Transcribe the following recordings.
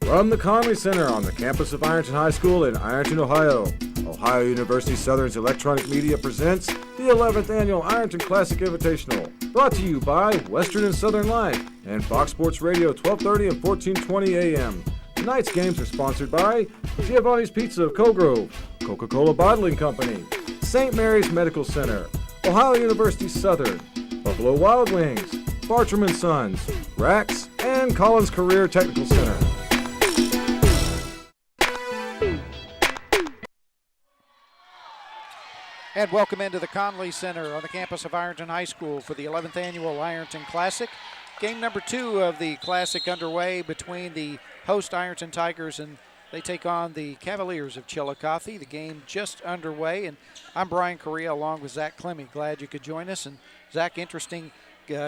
From the Conley Center on the campus of Ironton High School in Ironton, Ohio, Ohio University Southern's Electronic Media presents the 11th Annual Ironton Classic Invitational, brought to you by Western and Southern Life and Fox Sports Radio 1230 and 1420 AM. Tonight's games are sponsored by Giovanni's Pizza of Colgrove, Coca-Cola Bottling Company, St. Mary's Medical Center, Ohio University Southern, Buffalo Wild Wings, Bartram & Sons, Rax, and Collins Career Technical Center. And welcome into the Conley Center on the campus of Ironton High School for the 11th Annual Ironton Classic. Game number 2 of the Classic underway between the host Ironton Tigers, and they take on the Cavaliers of Chillicothe. The game just underway, and I'm Brian Correa along with Zach Clemmy. Glad you could join us. And Zach, interesting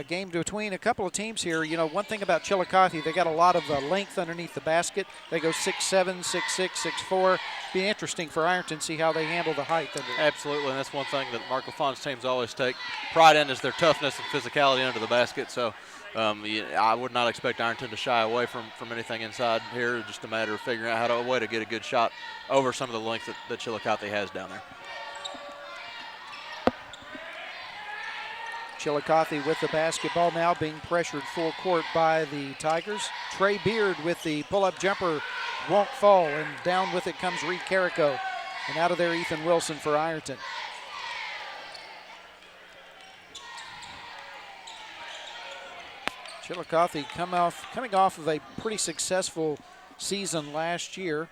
game between a couple of teams here. You know, one thing about Chillicothe, they got a lot of length underneath the basket. They go 6'7", 6'6", 6'4". Be interesting for Ironton to see how they handle the height. Absolutely, and that's one thing that Mark LaFon's teams always take pride in is their toughness and physicality under the basket. So I would not expect Ironton to shy away from anything inside here. It's just a matter of figuring out a way to get a good shot over some of the length that Chillicothe has down there. Chillicothe with the basketball now, being pressured full court by the Tigers. Trey Beard with the pull-up jumper won't fall, and down with it comes Reed Carrico. And out of there, Ethan Wilson for Ironton. Chillicothe coming off of a pretty successful season last year.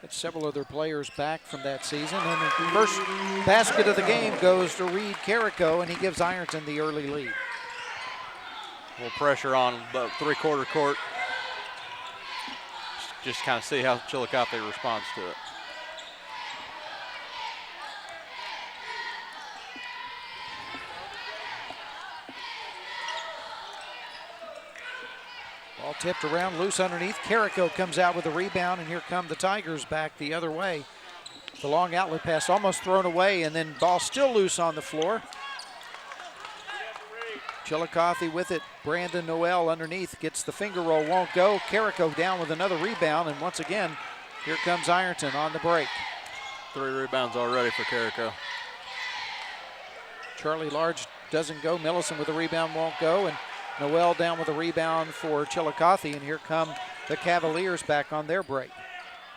Had several of their players back from that season. And the first basket of the game goes to Reed Carrico, and he gives Ironton the early lead. A little pressure on about three-quarter court. Just kind of see how Chillicothe responds to it. Ball tipped around, loose underneath. Carrico comes out with a rebound, and here come the Tigers back the other way. The long outlet pass almost thrown away, and then ball still loose on the floor. Chillicothe with it. Brandon Noel underneath, gets the finger roll, won't go. Carrico down with another rebound, and once again, here comes Ironton on the break. 3 rebounds already for Carrico. Charlie Large doesn't go. Millison with a rebound, won't go, and Noel down with a rebound for Chillicothe, and here come the Cavaliers back on their break.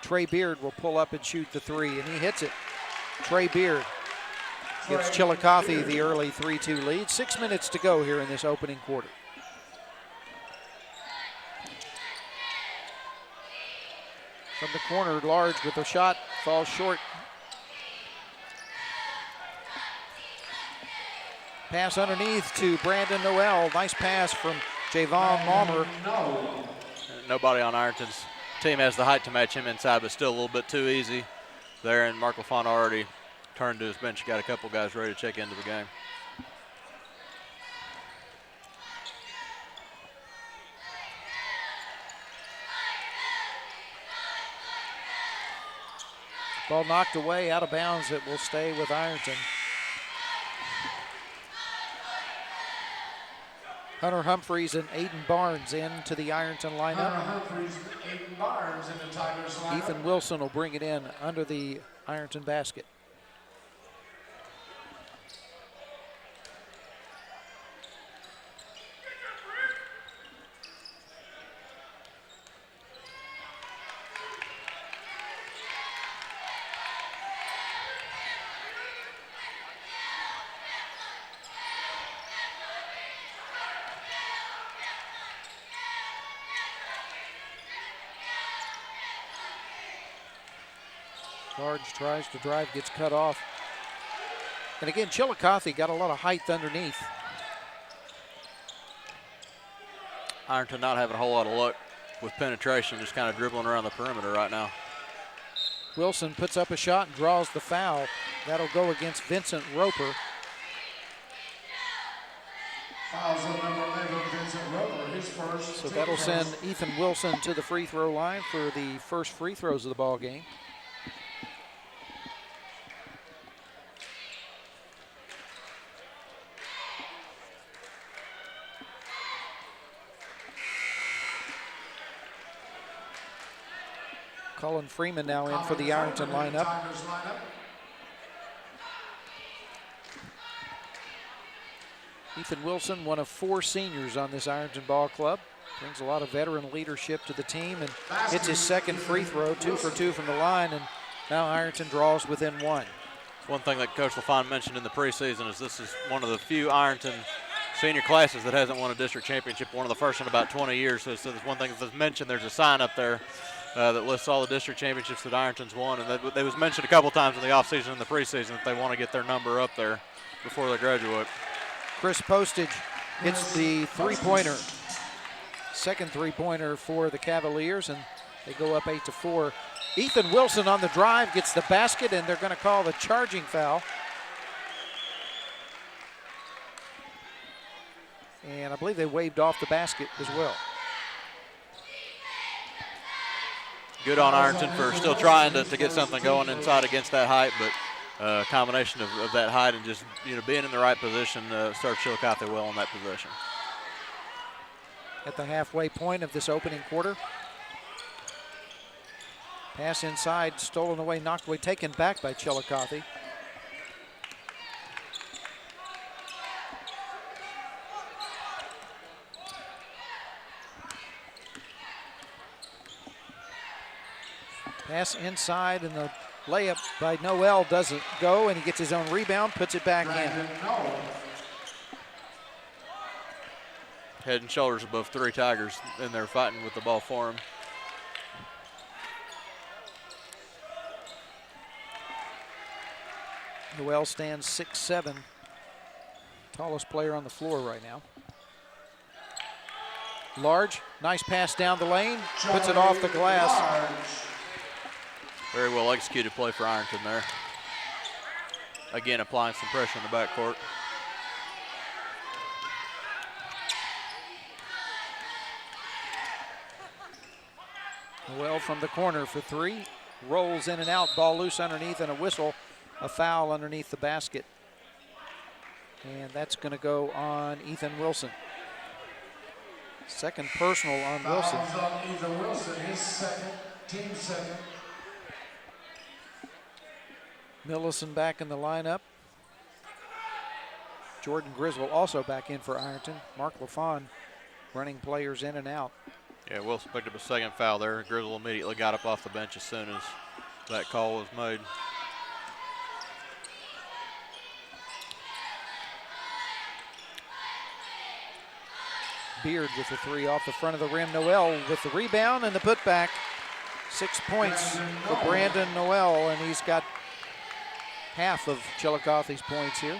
Trey Beard will pull up and shoot the 3, and he hits it. Trey Beard gives Chillicothe the early 3-2 lead. 6 minutes to go here in this opening quarter. From the corner, Large with a shot, falls short. Pass underneath to Brandon Noel. Nice pass from Javon Malmer. Nobody on Ironton's team has the height to match him inside, but still a little bit too easy there. And Mark LaFon already turned to his bench. Got a couple guys ready to check into the game. Ball knocked away, out of bounds. It will stay with Ironton. Hunter Humphreys and Aiden Barnes into the Ironton lineup. Ethan Wilson will bring it in under the Ironton basket. Large tries to drive, gets cut off. And again, Chillicothe got a lot of height underneath. Ironton not having a whole lot of luck with penetration, just kind of dribbling around the perimeter right now. Wilson puts up a shot and draws the foul. That'll go against Vincent Roper. So that'll send Ethan Wilson to the free throw line for the first free throws of the ball game. Cullen Freeman now in for the Ironton lineup. Ethan Wilson, one of 4 seniors on this Ironton ball club. Brings a lot of veteran leadership to the team and hits his second free throw, 2 for 2 from the line, and now Ironton draws within 1. One thing that Coach LaFawn mentioned in the preseason is this is one of the few Ironton senior classes that hasn't won a district championship, one of the first in about 20 years. So there's one thing that's mentioned, there's a sign up there that lists all the district championships that Ironton's won, and that was mentioned a couple times in the offseason and the preseason that they want to get their number up there before they graduate. Chris Postage hits the three-pointer. Second three-pointer for the Cavaliers, and they go up 8-4. Ethan Wilson on the drive gets the basket, and they're going to call the charging foul. And I believe they waved off the basket as well. Good on Ironton for still trying to get something going inside against that height, but a combination of that height and just being in the right position served Chillicothe well in that possession. At the halfway point of this opening quarter. Pass inside, stolen away, knocked away, taken back by Chillicothe. Pass inside, and the layup by Noel doesn't go, and he gets his own rebound, puts it back in. Head and shoulders above 3 Tigers in there fighting with the ball for him. Noel stands 6'7", tallest player on the floor right now. Large, nice pass down the lane, puts it off the glass. Very well executed play for Ironton there. Again, applying some pressure in the backcourt. Noel from the corner for 3. Rolls in and out, ball loose underneath, and a whistle, a foul underneath the basket. And that's going to go on Ethan Wilson. Second personal on Wilson. On Ethan Wilson, his second, team second. Millison back in the lineup. Jordan Griswold also back in for Ironton. Mark LaFawn running players in and out. Yeah, Wilson picked up a second foul there. Grizzle immediately got up off the bench as soon as that call was made. Beard with the 3 off the front of the rim. Noel with the rebound and the putback. 6 points for Brandon Noel, and he's got half of Chillicothe's points here.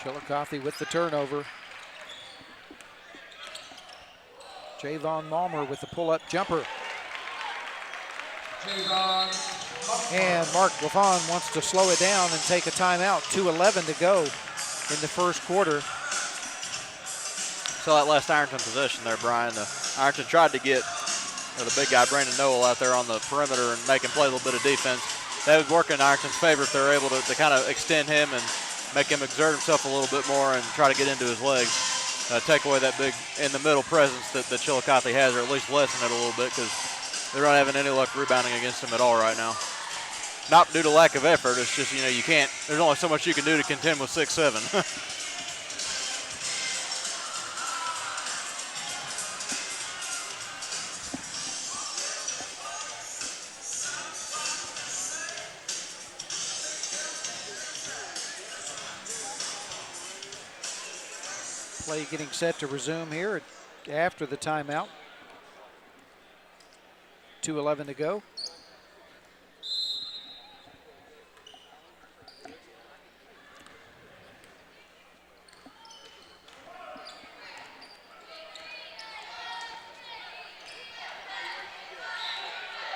Chillicothe with the turnover. Javon Malmer with the pull-up jumper. And Mark LaFawn wants to slow it down and take a timeout. 2:11 to go in the first quarter. So that last Ironton possession there, Brian, Ironton tried to get the big guy, Brandon Noel, out there on the perimeter and make him play a little bit of defense. That would work in Ironton's favor if they're able to kind of extend him and make him exert himself a little bit more and try to get into his legs. Take away that big in-the-middle presence that Chillicothe has, or at least lessen it a little bit, because they're not having any luck rebounding against him at all right now. Not due to lack of effort, it's just, you can't, there's only so much you can do to contend with 6'7". Play getting set to resume here after the timeout. 2:11 to go.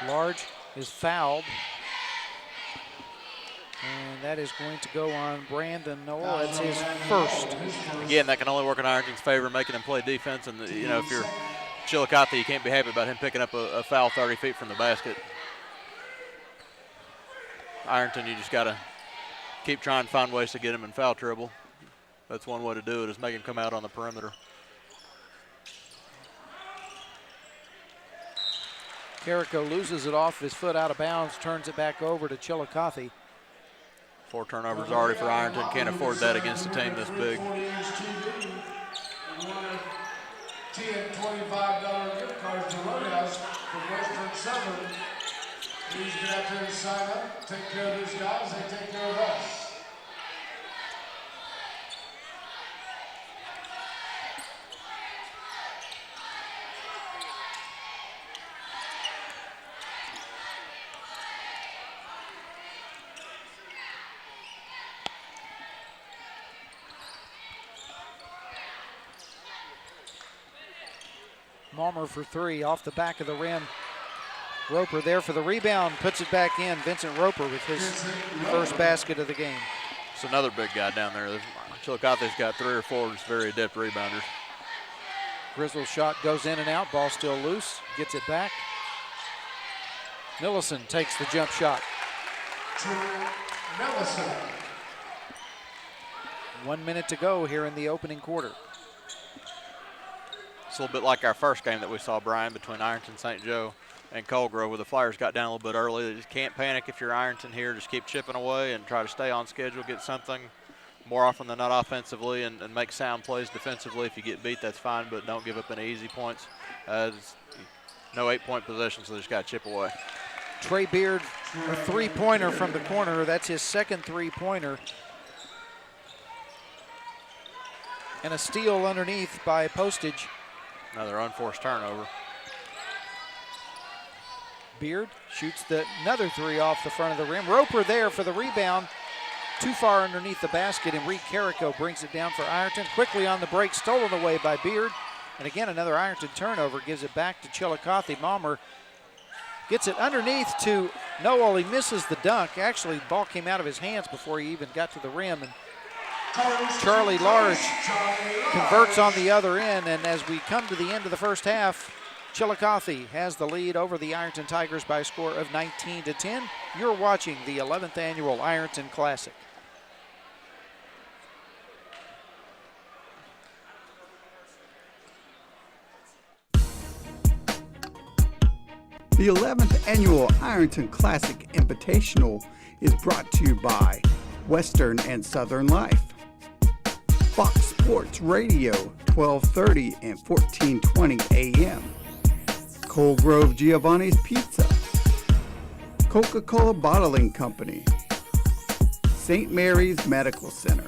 Large is fouled. And that is going to go on Brandon Noel. That's his first. Again, that can only work in Ironton's favor, making him play defense. And, you know, if you're Chillicothe, you can't be happy about him picking up a foul 30 feet from the basket. Ironton, you just got to keep trying to find ways to get him in foul trouble. That's one way to do it, is make him come out on the perimeter. Carrico loses it off his foot out of bounds, turns it back over to Chillicothe. 4 turnovers already for Ironton. Can't afford that against a team this big. $10 $25 gift cards to Roadhouse from Western Southern. Please get out there and sign up. Take care of these guys. They take care of us. Malmer for 3 off the back of the rim. Roper there for the rebound, puts it back in. Vincent Roper with his first basket of the game. It's another big guy down there. Chillicothe's got 3 or 4 just very adept rebounders. Grizzle's shot goes in and out, ball still loose, gets it back. Millison takes the jump shot. Millison. 1 minute to go here in the opening quarter. It's a little bit like our first game that we saw, Brian, between Ironton, St. Joe, and Colegrove, where the Flyers got down a little bit early. They just can't panic if you're Ironton here. Just keep chipping away and try to stay on schedule, get something more often than not offensively, and make sound plays defensively. If you get beat, that's fine, but don't give up any easy points. No 8-point possession, so they just got to chip away. Trey Beard, a three-pointer from the corner. That's his second three-pointer. And a steal underneath by Postage. Another unforced turnover. Beard shoots another 3 off the front of the rim. Roper there for the rebound. Too far underneath the basket, and Reed Carrico brings it down for Ironton. Quickly on the break, stolen away by Beard. And again, another Ironton turnover, gives it back to Chillicothe. Malmer gets it underneath to Noel. He misses the dunk. Actually, the ball came out of his hands before he even got to the rim. And Charlie Large converts on the other end, and as we come to the end of the first half, Chillicothe has the lead over the Ironton Tigers by a score of 19-10. You're watching the 11th annual Ironton Classic. The 11th annual Ironton Classic Invitational is brought to you by Western and Southern Life, Fox Sports Radio, 1230 and 1420 AM, Colegrove Giovanni's Pizza, Coca-Cola Bottling Company, St. Mary's Medical Center.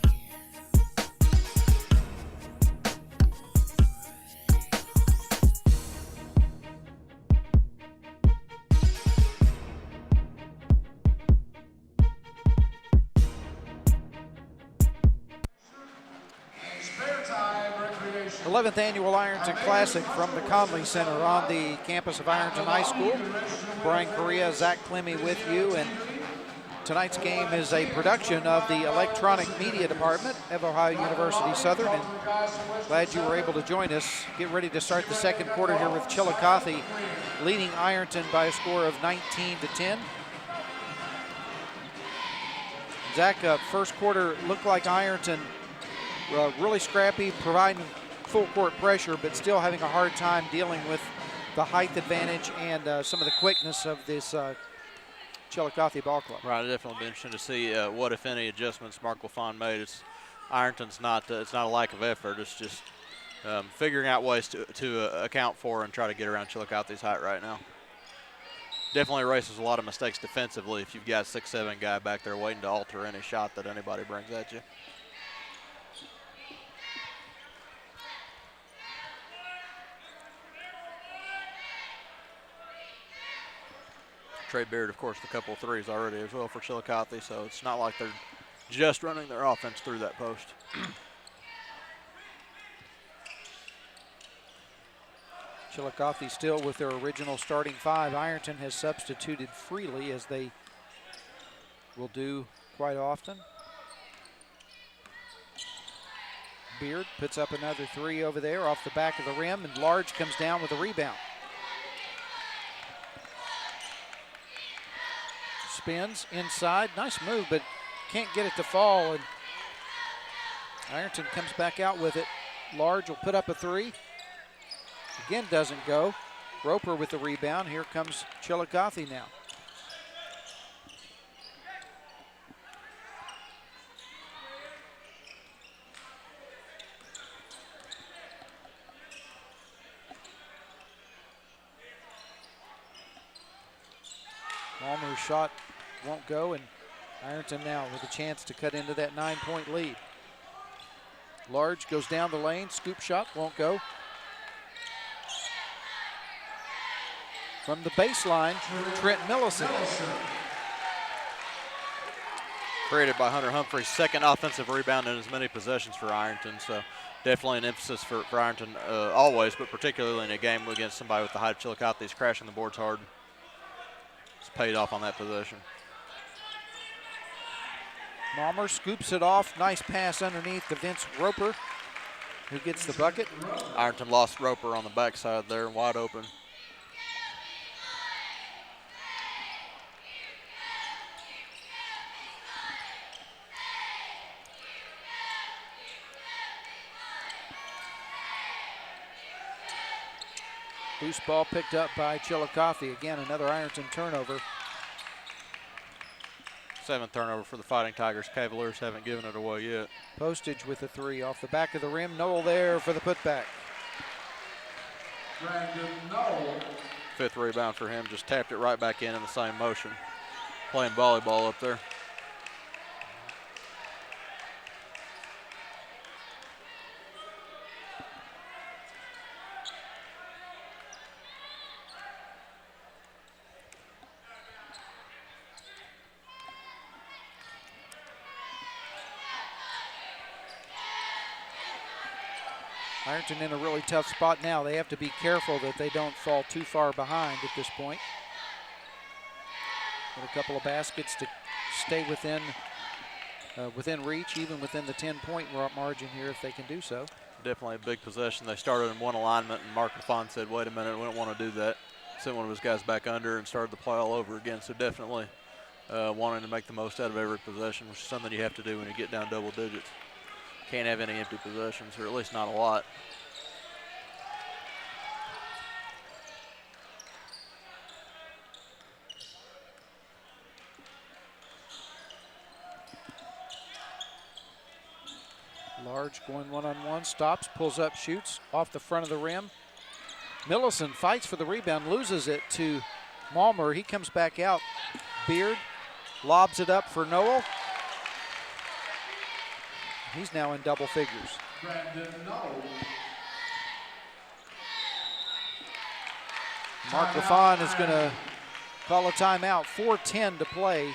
Spare time recreation. 11th annual Ironton Classic from the Conley Center on the campus of Ironton High School. Brian Correa, Zach Clemmy with you, and tonight's game is a production of the Electronic Media Department of Ohio University Southern, and glad you were able to join us. Get ready to start the second quarter here with Chillicothe leading Ironton by a score of 19-10. Zach, first quarter looked like Ironton really scrappy, providing full court pressure, but still having a hard time dealing with the height advantage and some of the quickness of this Chillicothe ball club. Right, it'll definitely be interesting to see what, if any, adjustments Mark LaFawn made. Ironton's not, it's not a lack of effort. It's just figuring out ways to account for and try to get around Chillicothe's height right now. Definitely erases a lot of mistakes defensively if you've got a 6'7" guy back there waiting to alter any shot that anybody brings at you. Trey Beard, of course, a couple of threes already as well for Chillicothe, so it's not like they're just running their offense through that post. Chillicothe still with their original starting 5. Ironton has substituted freely, as they will do quite often. Beard puts up another three over there off the back of the rim, and Large comes down with a rebound. Spins inside, nice move, but can't get it to fall, and Ironton comes back out with it. Large will put up a three. Again, doesn't go. Roper with the rebound. Here comes Chillicothe now. Malmer's shot won't go, and Ironton now with a chance to cut into that 9-point lead. Large goes down the lane, scoop shot won't go. From the baseline, Trent Millicent. Created by Hunter Humphrey, second offensive rebound in as many possessions for Ironton, so definitely an emphasis for Ironton always, but particularly in a game against somebody with the height of Chillicothe. He's crashing the boards hard. It's paid off on that possession. Malmer scoops it off. Nice pass underneath to Vince Roper, who gets the bucket. Ironton lost Roper on the backside there, wide open. Loose ball picked up by Chillicothe. Again, another Ironton turnover. 7th turnover for the Fighting Tigers. Cavaliers haven't given it away yet. Postage with a three off the back of the rim. Noel there for the putback. Brandon Noel. 5th rebound for him. Just tapped it right back in the same motion. Playing volleyball up there. Ironton in a really tough spot now. They have to be careful that they don't fall too far behind at this point. Got a couple of baskets to stay within reach, even within the 10-point margin here if they can do so. Definitely a big possession. They started in one alignment, and Mark LaFon said, wait a minute, we don't want to do that. Sent one of his guys back under and started the play all over again. So definitely wanting to make the most out of every possession, which is something you have to do when you get down double digits. Can't have any empty possessions, or at least not a lot. Large going one-on-one, stops, pulls up, shoots off the front of the rim. Millicent fights for the rebound, loses it to Malmer. He comes back out. Beard lobs it up for Noel. He's now in double figures. Brandon Noel. Mark LaFon is going to call a timeout. 4:10 to play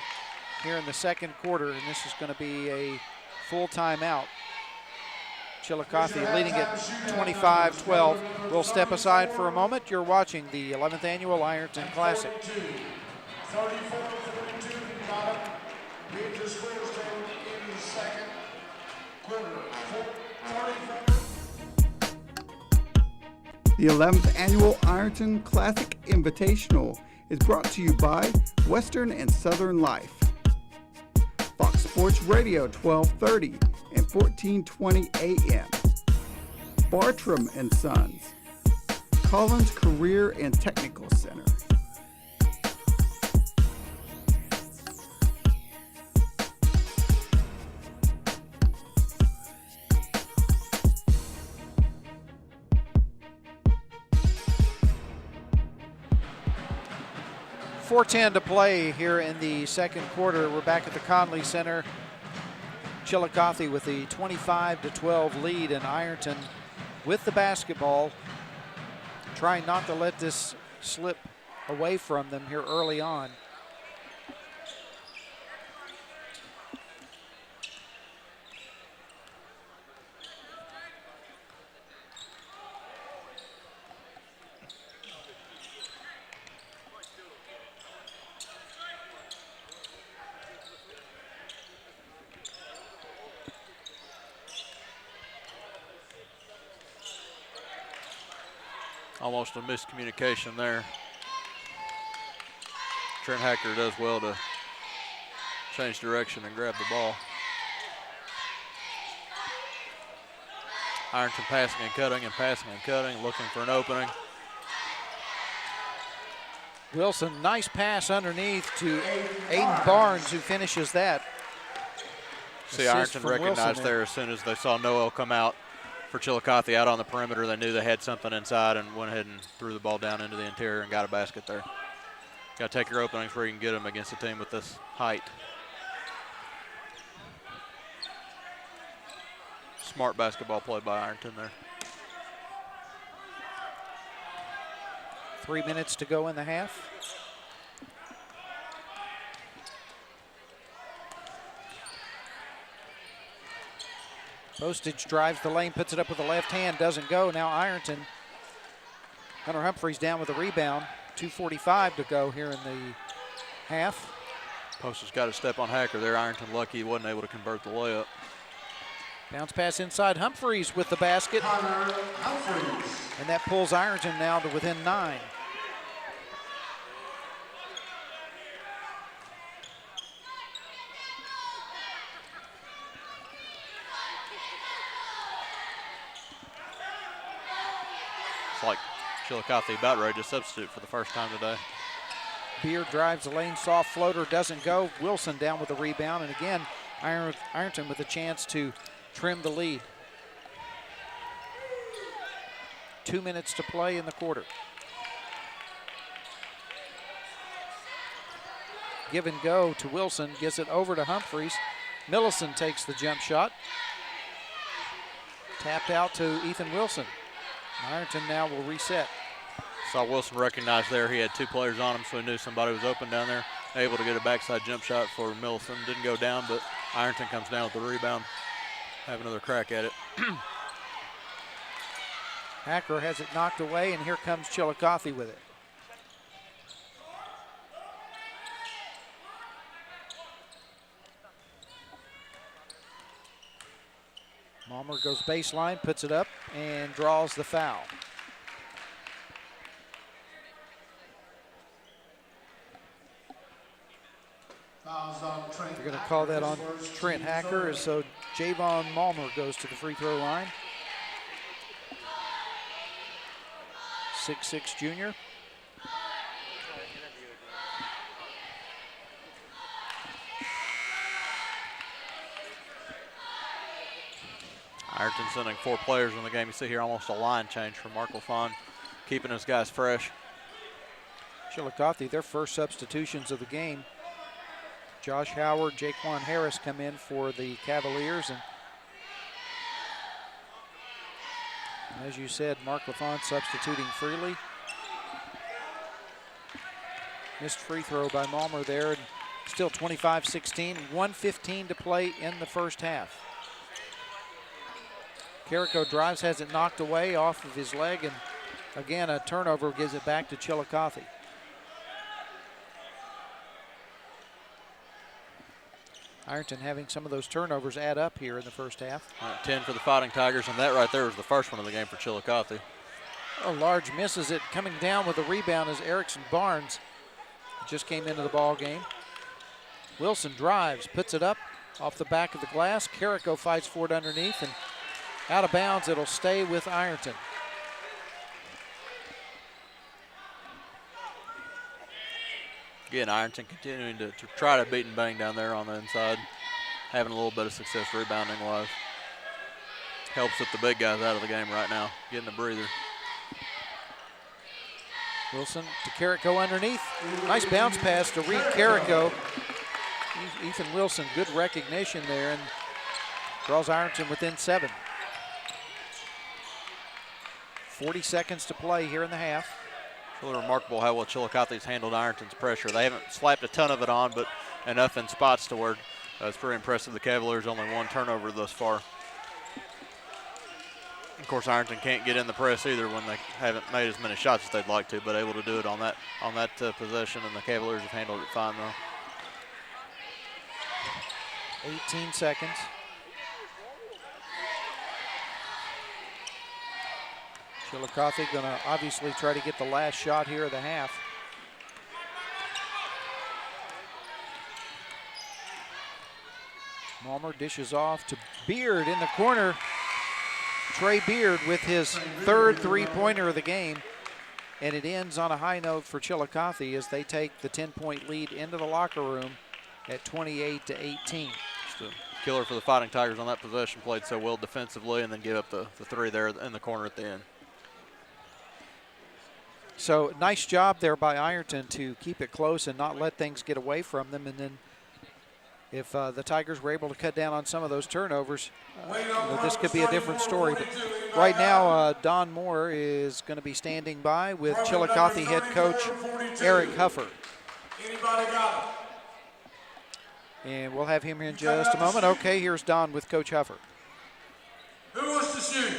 here in the second quarter, and this is going to be a full timeout. Chillicothe leading at 25-12. We'll step aside for a moment. You're watching the 11th Annual Ironton Classic. 34-42, bottom. Major scores in the second quarter. 44. The 11th Annual Ironton Classic Invitational is brought to you by Western and Southern Life, Fox Sports Radio 1230 and 1420 AM, Bartram and Sons, Collins Career and Technical Center. .410 to play here in the second quarter. We're back at the Conley Center. Chillicothe with the 25-12 lead, and Ironton with the basketball, trying not to let this slip away from them here early on. Almost a miscommunication there. Trent Hacker does well to change direction and grab the ball. Ironton passing and cutting, looking for an opening. Wilson, nice pass underneath to Aiden Barnes, who finishes that. See, Ironton recognized there as soon as they saw Noel come out for Chillicothe out on the perimeter. They knew they had something inside and went ahead and threw the ball down into the interior and got a basket there. Got to take your openings where you can get them against a team with this height. Smart basketball played by Ironton there. 3 minutes to go in the half. Postage drives the lane, puts it up with the left hand, doesn't go. Now Ironton. Hunter Humphreys down with the rebound. 2:45 to go here in the half. Postage got a step on Hacker there. Ironton lucky he wasn't able to convert the layup. Bounce pass inside. Humphreys with the basket. And that pulls Ironton now to within 9. It's like Chillicothe about ready to substitute for the first time today. Beard drives the lane, soft floater, doesn't go. Wilson down with the rebound, and again, Ironton with a chance to trim the lead. 2 minutes to play in the quarter. Give and go to Wilson, gets it over to Humphreys. Millicent takes the jump shot. Tapped out to Ethan Wilson. Ironton now will reset. Saw Wilson recognize there he had 2 players on him, so he knew somebody was open down there. Able to get a backside jump shot for Millicent. Didn't go down, but Ironton comes down with the rebound. Have another crack at it. Hacker has it knocked away, and here comes Chillicothe with it. Malmer goes baseline, puts it up, and draws the foul. You're going to call that on Trent Hacker, as so Javon Malmer goes to the free throw line. 6'6" junior. Ironton sending 4 players in the game. You see here almost a line change from Mark LaFawn, keeping his guys fresh. Chillicothe, their first substitutions of the game. Josh Howard, Jaquan Harris come in for the Cavaliers. And as you said, Mark LaFawn substituting freely. Missed free throw by Malmer there. And still 25-16, 1:15 to play in the first half. Carrico drives, has it knocked away off of his leg, and again a turnover gives it back to Chillicothe. Ironton having some of those turnovers add up here in the first half. 10 for the Fighting Tigers, and that right there was the first one of the game for Chillicothe. Oh, Large misses it. Coming down with the rebound is Erickson Barnes. Just came into the ball game. Wilson drives, puts it up off the back of the glass. Carrico fights for it underneath, and out of bounds. It'll stay with Ironton. Again, Ironton continuing to try to beat and bang down there on the inside. Having a little bit of success rebounding-wise. Helps with the big guys out of the game right now. Getting a breather. Wilson to Carrico underneath. Nice bounce pass to Reed Carrico. Ethan Wilson, good recognition there, and draws Ironton within 7. 40 seconds to play here in the half. Really remarkable how well Chillicothe's handled Ironton's pressure. They haven't slapped a ton of it on, but enough in spots to where it's pretty impressive. The Cavaliers only 1 turnover thus far. Of course, Ironton can't get in the press either when they haven't made as many shots as they'd like to, but able to do it on that possession, and the Cavaliers have handled it fine though. 18 seconds. Chillicothe going to obviously try to get the last shot here of the half. Malmer dishes off to Beard in the corner. Trey Beard with his third three-pointer of the game. And it ends on a high note for Chillicothe as they take the 10-point lead into the locker room at 28-18. Just a killer for the Fighting Tigers on that possession. Played so well defensively and then give up the three there in the corner at the end. So nice job there by Ironton to keep it close and not let things get away from them. And then if the Tigers were able to cut down on some of those turnovers, this could be a different story. But right now, Don Moore is going to be standing by with Chillicothe head coach Eric Huffer. Anybody got it? And we'll have him here in just a moment. Okay, here's Don with Coach Huffer. Who wants to shoot?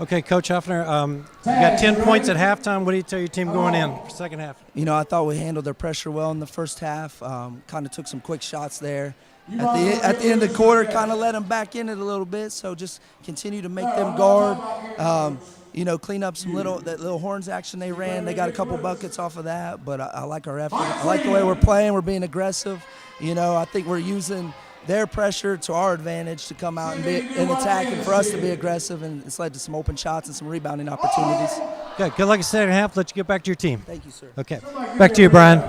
Okay, Coach Huffner, you got 10 points at halftime. What do you tell your team going in for second half? You know, I thought we handled their pressure well in the first half. Kind of took some quick shots there. At the end of the quarter, kind of let them back in it a little bit. So just continue to make them guard. You know, clean up some that little horns action they ran. They got a couple buckets off of that. But I like our effort. I like the way we're playing. We're being aggressive. You know, I think we're using their pressure to our advantage to come out and be in attack and for us to be aggressive, and it's led to some open shots and some rebounding opportunities. Okay, good luck in second half. Let you get back to your team. Thank you, sir. Okay, back to you, Brian.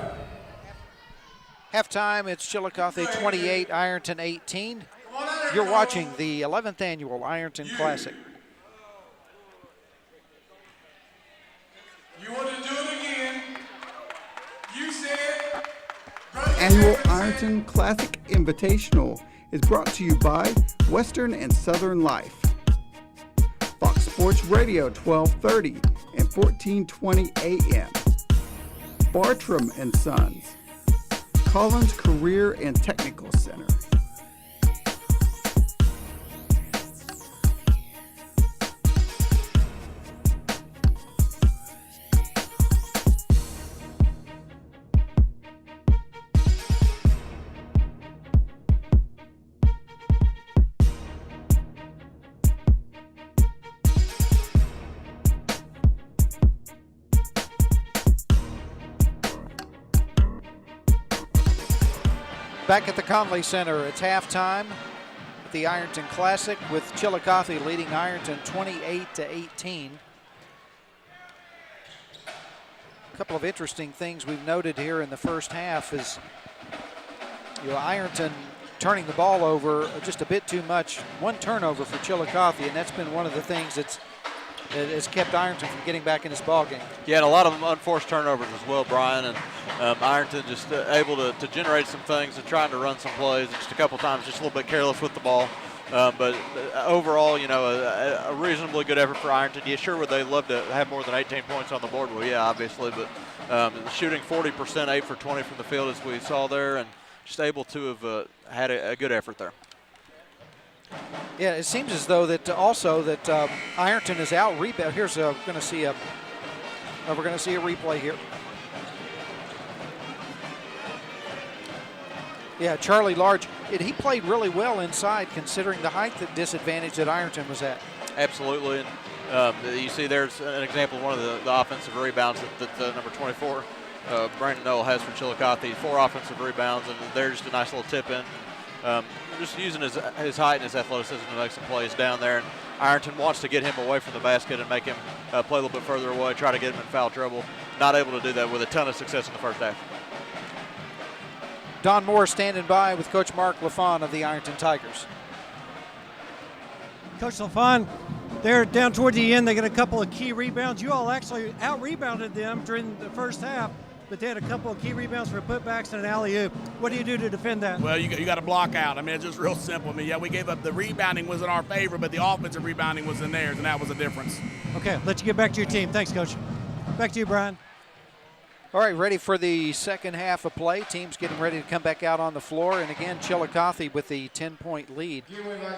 Halftime, it's Chillicothe 28, Ironton 18. You're watching the 11th annual Ironton Classic. You want to do it again? You said. Annual Ironton Classic Invitational is brought to you by Western and Southern Life. Fox Sports Radio 1230 and 1420 AM. Bartram and Sons. Collins Career and Technical Center. Back at the Conley Center, it's halftime at the Ironton Classic with Chillicothe leading Ironton 28-18. A couple of interesting things we've noted here in the first half is Ironton turning the ball over just a bit too much. One turnover for Chillicothe, and that's been one of the things that has kept Ironton from getting back in this ball game. Yeah, and a lot of them unforced turnovers as well, Brian. And Ironton just able to generate some things and trying to run some plays. Just a couple times, just a little bit careless with the ball. But overall, a reasonably good effort for Ironton. Yeah, sure would they love to have more than 18 points on the board? Well, yeah, obviously. But shooting 40%, 8 for 20 from the field as we saw there, and just able to have had a good effort there. Yeah, it seems as though that also that Ironton is out rebound. Here's we're going to see a replay here. Yeah, Charlie Large. He played really well inside, considering the height disadvantage that Ironton was at. Absolutely, and you see there's an example of one of the offensive rebounds that number 24, Brandon Noel, has for Chillicothe. 4 offensive rebounds, and there's just a nice little tip in. Just using his height and his athleticism to make some plays down there. And Ironton wants to get him away from the basket and make him play a little bit further away, try to get him in foul trouble. Not able to do that with a ton of success in the first half. Don Moore standing by with Coach Mark LaFawn of the Ironton Tigers. Coach LaFawn, they're down toward the end. They get a couple of key rebounds. You all actually out-rebounded them during the first half, but they had a couple of key rebounds for putbacks and an alley-oop. What do you do to defend that? Well, you got to block out. I mean, it's just real simple. I mean, yeah, we gave up the rebounding was in our favor, but the offensive rebounding was in theirs, and that was the difference. Okay, let you get back to your team. Thanks, Coach. Back to you, Brian. All right, ready for the second half of play. Teams getting ready to come back out on the floor. And again, Chillicothe with the 10-point lead.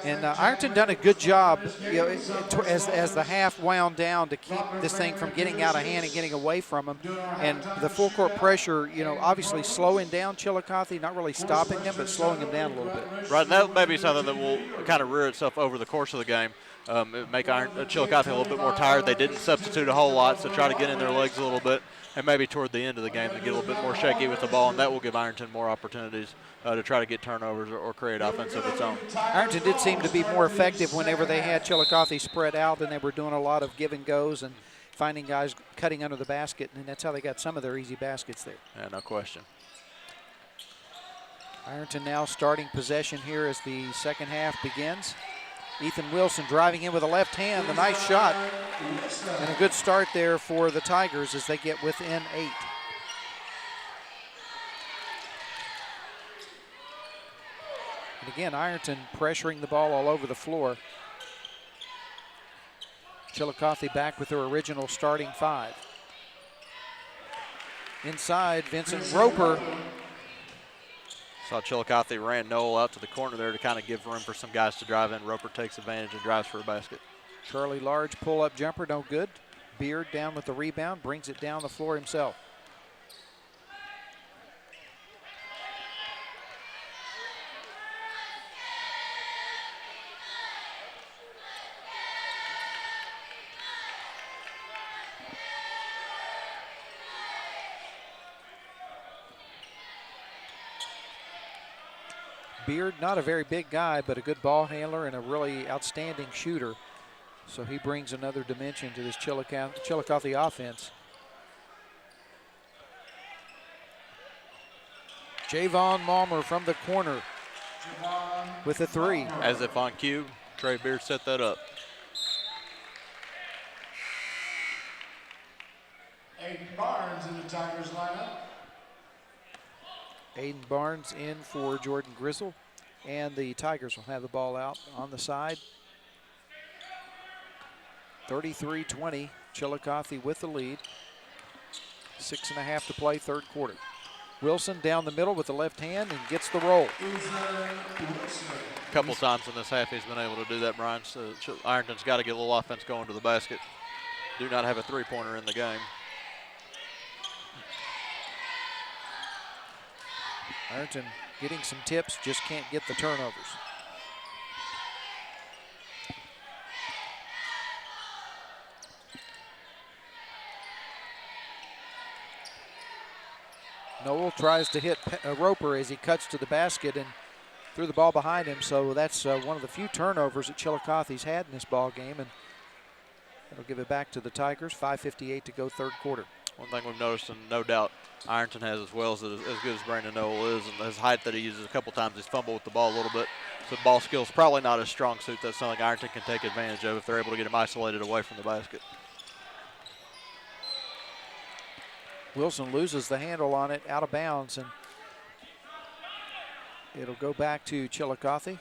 And Ironton done a good job as the half wound down to keep this thing from getting out of hand and getting away from them. And the full court pressure, obviously slowing down Chillicothe, not really stopping them, but slowing them down a little bit. Right, and that may be something that will kind of rear itself over the course of the game. make Chillicothe a little bit more tired. They didn't substitute a whole lot, so try to get in their legs a little bit, and maybe toward the end of the game to get a little bit more shaky with the ball, and that will give Ironton more opportunities to try to get turnovers or create offense of its own. Ironton did seem to be more effective whenever they had Chillicothe spread out, and they were doing a lot of give and goes and finding guys cutting under the basket, and that's how they got some of their easy baskets there. Yeah, no question. Ironton now starting possession here as the second half begins. Ethan Wilson driving in with a left hand, a nice shot, and a good start there for the Tigers as they get within 8. And again, Ironton pressuring the ball all over the floor. Chillicothe back with their original starting 5. Inside, Vincent Roper. Saw Chillicothe ran Noel out to the corner there to kind of give room for some guys to drive in. Roper takes advantage and drives for a basket. Charlie Large pull-up jumper, no good. Beard down with the rebound, brings it down the floor himself. Beard, not a very big guy, but a good ball handler and a really outstanding shooter. So he brings another dimension to this Chillicothe offense. Javon Malmer from the corner with a 3. As if on cue, Trey Beard set that up. Aiden Barnes in the Tigers lineup. Aiden Barnes in for Jordan Grizzle, and the Tigers will have the ball out on the side. 33-20, Chillicothe with the lead. 6.5 to play, third quarter. Wilson down the middle with the left hand and gets the roll. A couple times in this half he's been able to do that, Brian. So Ironton's got to get a little offense going to the basket. Do not have a three-pointer in the game. Ironton getting some tips, just can't get the turnovers. Noel tries to hit Roper as he cuts to the basket and threw the ball behind him, so that's one of the few turnovers that Chillicothe's had in this ball game, and it'll give it back to the Tigers. 5:58 to go, third quarter. One thing we've noticed, and no doubt Ironton has as well, is that as good as Brandon Noel is, and his height that he uses a couple times, he's fumbled with the ball a little bit. So ball skills probably not his strong suit. That's something Ironton can take advantage of if they're able to get him isolated away from the basket. Wilson loses the handle on it, out of bounds, and it'll go back to Chillicothe.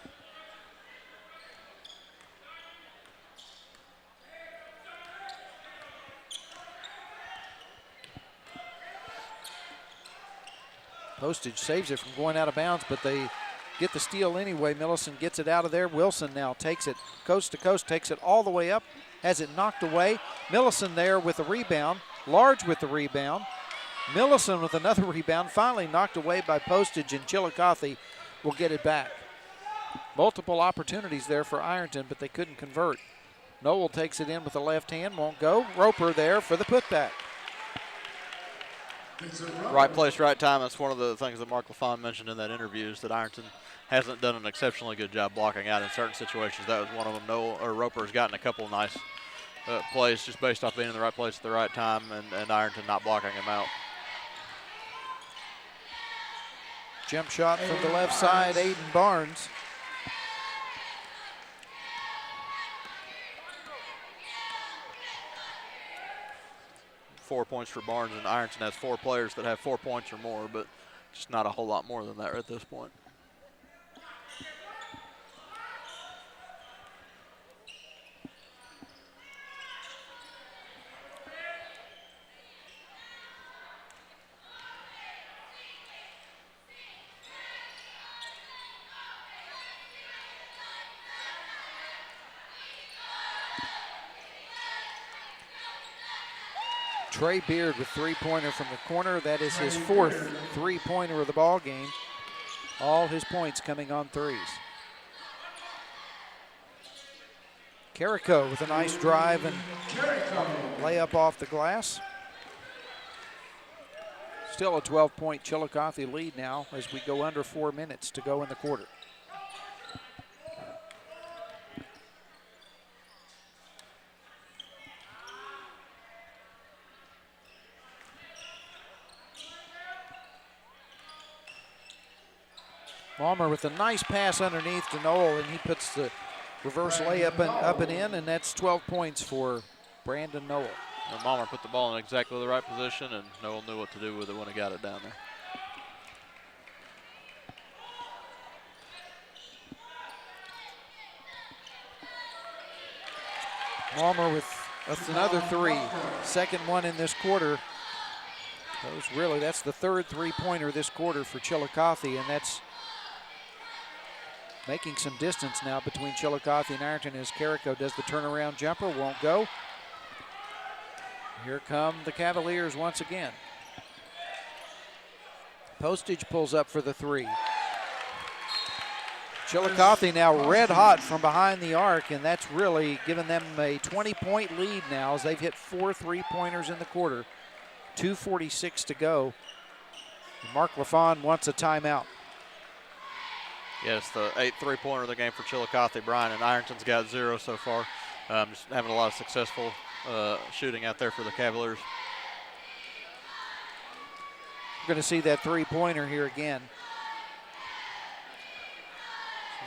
Postage saves it from going out of bounds, but they get the steal anyway. Millicent gets it out of there. Wilson now takes it coast to coast, takes it all the way up, has it knocked away. Millicent there with the rebound. Large with the rebound. Millicent with another rebound, finally knocked away by Postage, and Chillicothe will get it back. Multiple opportunities there for Ironton, but they couldn't convert. Noel takes it in with the left hand, won't go. Roper there for the putback. Right place, right time. That's one of the things that Mark LaFawn mentioned in that interview, is that Ironton hasn't done an exceptionally good job blocking out in certain situations. That was one of them. Roper's gotten a couple of nice plays just based off being in the right place at the right time, and Ironton not blocking him out. Jump shot from the left side, Aiden Barnes. Four points for Barnes, and Ironton has 4 players that have 4 points or more, but just not a whole lot more than that at this point. Trey Beard with three-pointer from the corner. That is his 4th three-pointer of the ball game. All his points coming on threes. Chillicothe with a nice drive and layup off the glass. Still a 12-point Chillicothe lead now as we go under 4 minutes to go in the quarter. Palmer with a nice pass underneath to Noel, and he puts the reverse layup up and in, and that's 12 points for Brandon Noel. And Malmer put the ball in exactly the right position, and Noel knew what to do with it when he got it down there. Malmer with that's another three. Second one in this quarter. That's the third three-pointer this quarter for Chillicothe, and that's making some distance now between Chillicothe and Ironton as Chillicothe does the turnaround jumper, won't go. Here come the Cavaliers once again. Postage pulls up for the three. Chillicothe now red hot from behind the arc, and that's really given them a 20-point lead now as they've hit 4 three-pointers in the quarter. 2:46 to go. Mark LaFawn wants a timeout. Yeah, it's the 8th three-pointer of the game for Chillicothe, Brian, and Ironton's got 0 so far. Just having a lot of successful shooting out there for the Cavaliers. We're going to see that three-pointer here again.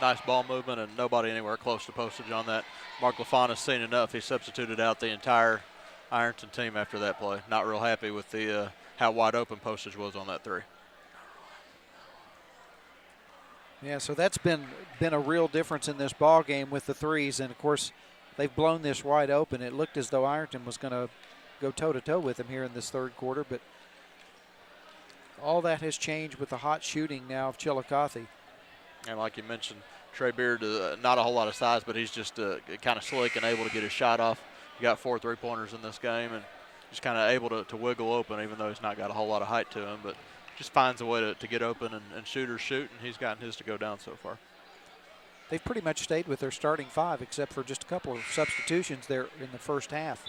Nice ball movement and nobody anywhere close to postage on that. Mark LaFawn has seen enough. He substituted out the entire Ironton team after that play. Not real happy with the how wide open postage was on that three. Yeah, so that's been a real difference in this ball game with the threes, and of course they've blown this wide open. It looked as though Ironton was going to go toe-to-toe with them here in this third quarter, but all that has changed with the hot shooting now of Chillicothe. And like you mentioned, Trey Beard, not a whole lot of size, but he's just kind of slick and able to get his shot off. He got 4 three-pointers in this game and just kind of able to wiggle open, even though he's not got a whole lot of height to him, but just finds a way to get open and shooters shoot, and he's gotten his to go down so far. They've pretty much stayed with their starting 5 except for just a couple of substitutions there in the first half.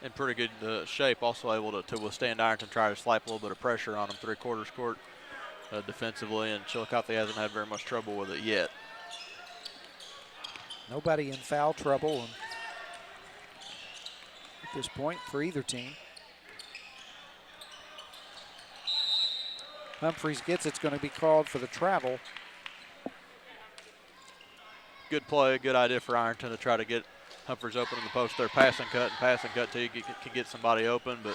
In pretty good shape, also able to withstand Ironton, try to slap a little bit of pressure on him three-quarters court defensively, and Chillicothe hasn't had very much trouble with it yet. Nobody in foul trouble at this point for either team. Humphreys gets it's going to be called for the travel. Good play, good idea for Ironton to try to get Humphreys open in the post there. Pass and cut till you can get somebody open, but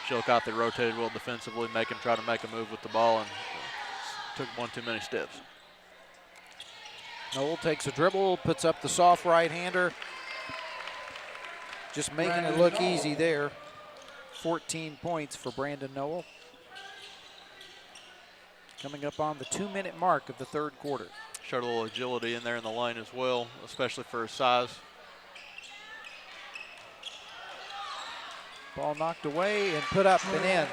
Chillicothe rotated well defensively, try to make a move with the ball, and took one too many steps. Noel takes a dribble, puts up the soft right-hander. Just making it look easy there. 14 points for Brandon Noel. Coming up on the 2-minute mark of the third quarter. Showed a little agility in there in the lane as well, especially for his size. Ball knocked away and put up and in.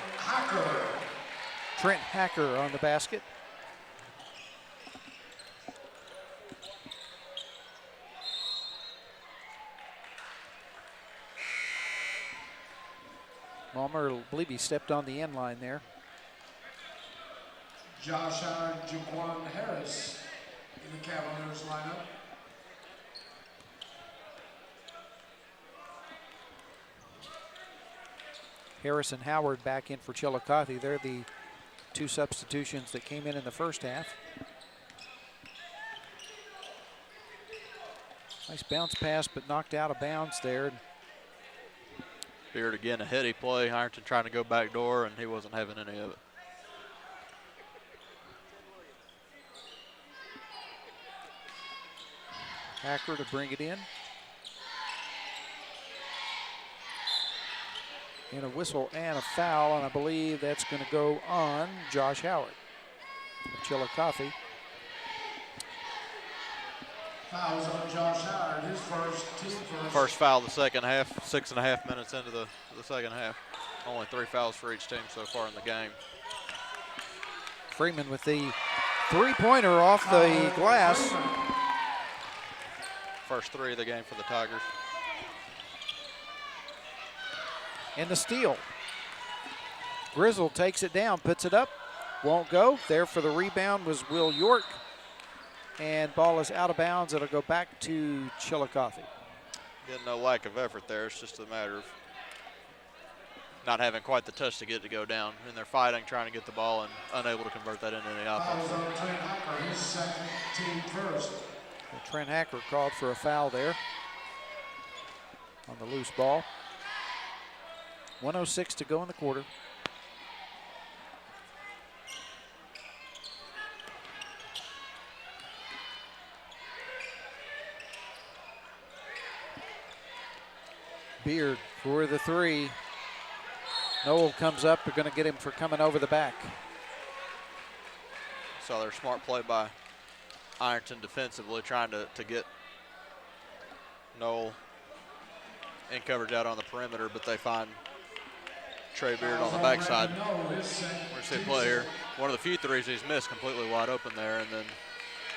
Trent Hacker on the basket. Malmer, I believe he stepped on the end line there. Josh Howard, Jaquan Harris in the Cavaliers lineup. Harris and Howard back in for Chillicothe. They're the 2 substitutions that came in the first half. Nice bounce pass, but knocked out of bounds there. Beard again, a heady play. Ironton trying to go back door, and he wasn't having any of it. Hacker to bring it in. And a whistle and a foul, and I believe that's going to go on Josh Howard of Chillicothe. Fouls on Josh Howard, his First foul of the second half, 6.5 minutes into the second half. Only 3 fouls for each team so far in the game. Freeman with the three-pointer off the glass. First 3 of the game for the Tigers. And the steal. Grizzle takes it down, puts it up, won't go. There for the rebound was Will York. And ball is out of bounds. It'll go back to Chillicothe. Again, no lack of effort there. It's just a matter of not having quite the touch to get it to go down. And they're fighting, trying to get the ball, and unable to convert that into any offense. Fouls on Trent Hacker, his second, team first. Well, Trent Hacker called for a foul there on the loose ball. 1:06 to go in the quarter. Beard for the 3. Noel comes up. They're going to get him for coming over the back. So their smart play by Ironton defensively, trying to get Noel in coverage out on the perimeter, but they find Trey Beard on the backside. We're see a play here. One of the few threes he's missed, completely wide open there, and then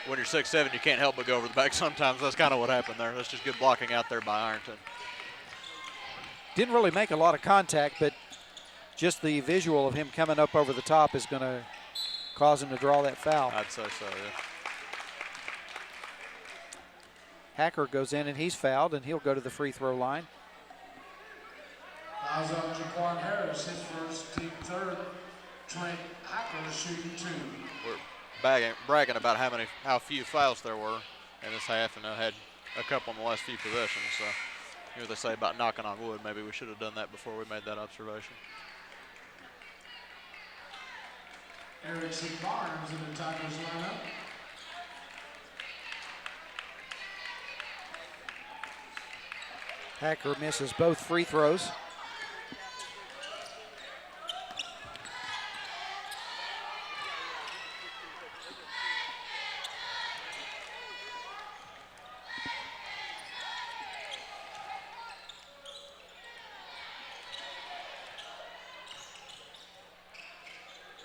when you're 6'7", you can't help but go over the back sometimes. That's kind of what happened there. That's just good blocking out there by Ironton. Didn't really make a lot of contact, but just the visual of him coming up over the top is going to cause him to draw that foul. I'd say so, yeah. Hacker goes in and he's fouled, and he'll go to the free throw line. Fouls on Jaquan Harris, his first, team third. Trent Hacker shooting 2. We're bragging about how few fouls there were in this half, and I had a couple in the last few possessions. So, you know what they say about knocking on wood. Maybe we should have done that before we made that observation. Eric C. Barnes in the Tigers lineup. Hacker misses both free throws.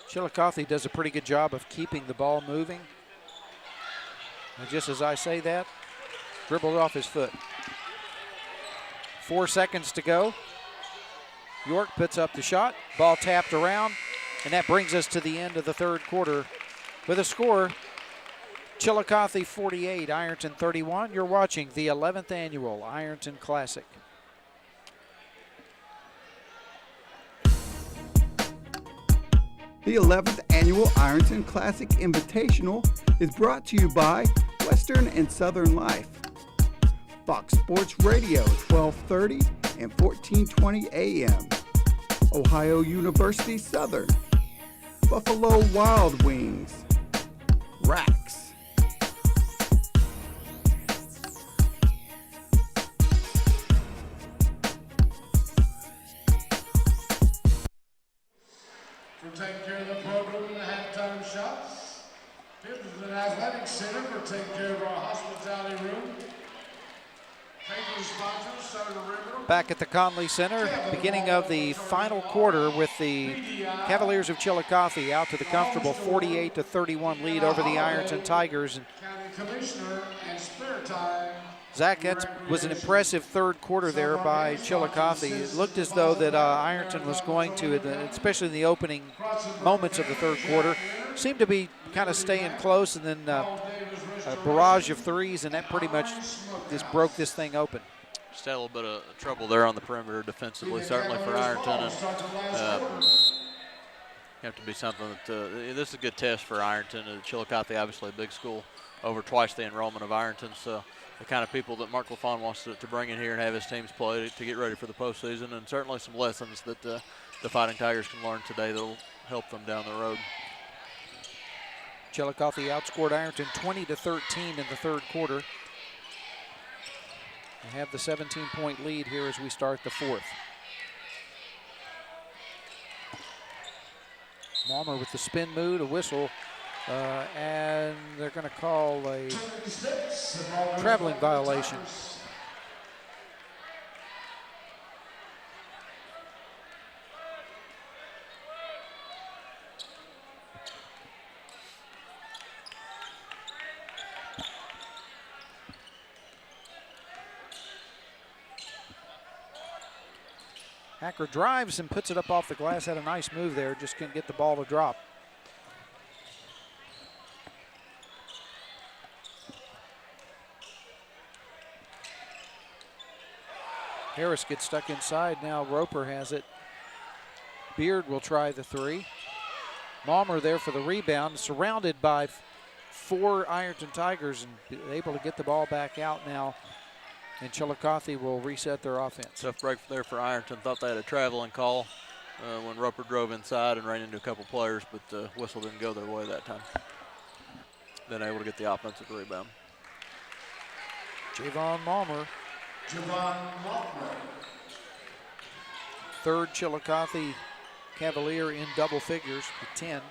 Chillicothe does a pretty good job of keeping the ball moving. And just as I say that, dribbled off his foot. 4 seconds to go. York puts up the shot, ball tapped around, and that brings us to the end of the third quarter with a score, Chillicothe 48, Ironton 31. You're watching the 11th annual Ironton Classic. The 11th Annual Ironton Classic Invitational is brought to you by Western and Southern Life, Fox Sports Radio 1230 and 1420 AM, Ohio University Southern, Buffalo Wild Wings, Rax, For taking care of the program and the halftime shots. Fifth and Athletic Center for taking care of our hospitality room. Paper sponsors, Senator River. Back at the Conley Center, beginning of the final quarter with the Cavaliers of Chillicothe out to the comfortable 48-31 lead over the Ironton Tigers. County Commissioner and Spirit Time. Zach, that was an impressive third quarter there by Chillicothe. It looked as though that Ironton was going to, especially in the opening moments of the third quarter, seemed to be kind of staying close, and then a barrage of threes, and that pretty much just broke this thing open. Just had a little bit of trouble there on the perimeter defensively, certainly for Ironton. And have to be something that this is a good test for Ironton. Chillicothe, obviously a big school, over twice the enrollment of Ironton, so the kind of people that Mark LaFawn wants to bring in here and have his teams play to get ready for the postseason, and certainly some lessons that the Fighting Tigers can learn today that will help them down the road. Chillicothe outscored Ironton 20-13 in the third quarter. They have the 17-point lead here as we start the fourth. Malmer with the spin move, a whistle, and they're going to call a traveling violation. Hacker drives and puts it up off the glass. Had a nice move there, just couldn't get the ball to drop. Harris gets stuck inside. Now Roper has it. Beard will try the three. Malmer there for the rebound, surrounded by 4 Ironton Tigers and able to get the ball back out now. And Chillicothe will reset their offense. Tough break there for Ironton. Thought they had a traveling call when Roper drove inside and ran into a couple players, but the whistle didn't go their way that time. Then able to get the offensive rebound. Javon Malmer. Third Chillicothe Cavalier in double figures with 10.